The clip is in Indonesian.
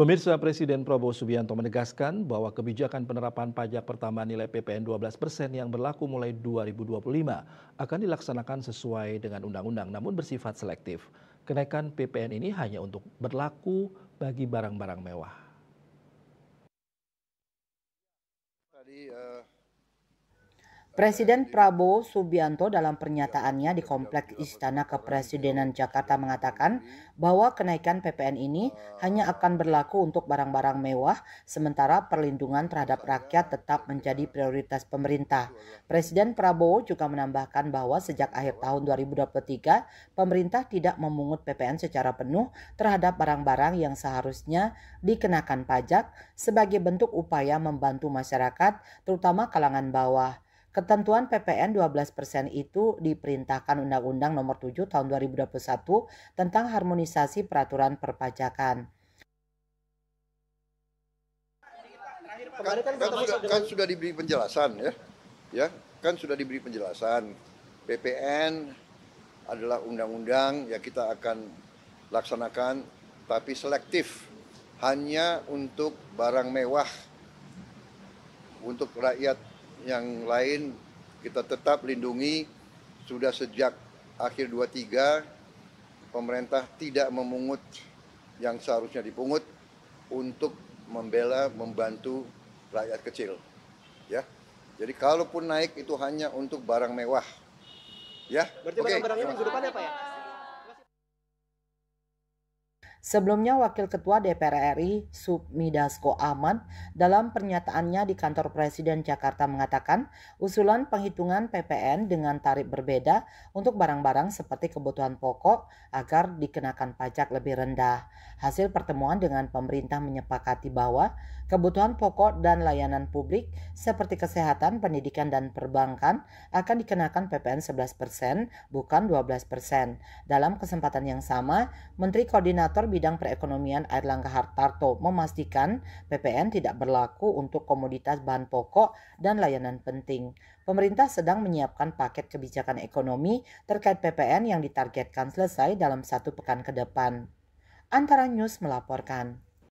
Pemirsa, Presiden Prabowo Subianto menegaskan bahwa kebijakan penerapan pajak pertambahan nilai PPN 12% yang berlaku mulai 2025 akan dilaksanakan sesuai dengan undang-undang namun bersifat selektif. Kenaikan PPN ini hanya untuk berlaku bagi barang-barang mewah. Presiden Prabowo Subianto dalam pernyataannya di Kompleks Istana Kepresidenan Jakarta mengatakan bahwa kenaikan PPN ini hanya akan berlaku untuk barang-barang mewah, sementara perlindungan terhadap rakyat tetap menjadi prioritas pemerintah. Presiden Prabowo juga menambahkan bahwa sejak akhir tahun 2023, pemerintah tidak memungut PPN secara penuh terhadap barang-barang yang seharusnya dikenakan pajak sebagai bentuk upaya membantu masyarakat, terutama kalangan bawah. Ketentuan PPN 12% itu diperintahkan Undang-Undang Nomor 7 Tahun 2021 tentang harmonisasi peraturan perpajakan. Kan sudah diberi penjelasan kan sudah diberi penjelasan. PPN adalah undang-undang yang kita akan laksanakan, tapi selektif, hanya untuk barang mewah. Untuk rakyat yang lain kita tetap lindungi. Sudah sejak akhir 23 pemerintah tidak memungut yang seharusnya dipungut untuk membantu rakyat kecil, ya. Jadi kalaupun naik itu hanya untuk barang mewah, ya. Berarti barang-barangnya minggu depan ya Pak ya? Sebelumnya, Wakil Ketua DPR RI Sufmi Dasko Ahmad dalam pernyataannya di kantor Presiden Jakarta mengatakan usulan penghitungan PPN dengan tarif berbeda untuk barang-barang seperti kebutuhan pokok agar dikenakan pajak lebih rendah. Hasil pertemuan dengan pemerintah menyepakati bahwa kebutuhan pokok dan layanan publik seperti kesehatan, pendidikan, dan perbankan akan dikenakan PPN 11%, bukan 12%. Dalam kesempatan yang sama, Menteri Koordinator Bidang Perekonomian Airlangga Hartarto memastikan PPN tidak berlaku untuk komoditas bahan pokok dan layanan penting. Pemerintah sedang menyiapkan paket kebijakan ekonomi terkait PPN yang ditargetkan selesai dalam 1 pekan ke depan. Antara News melaporkan.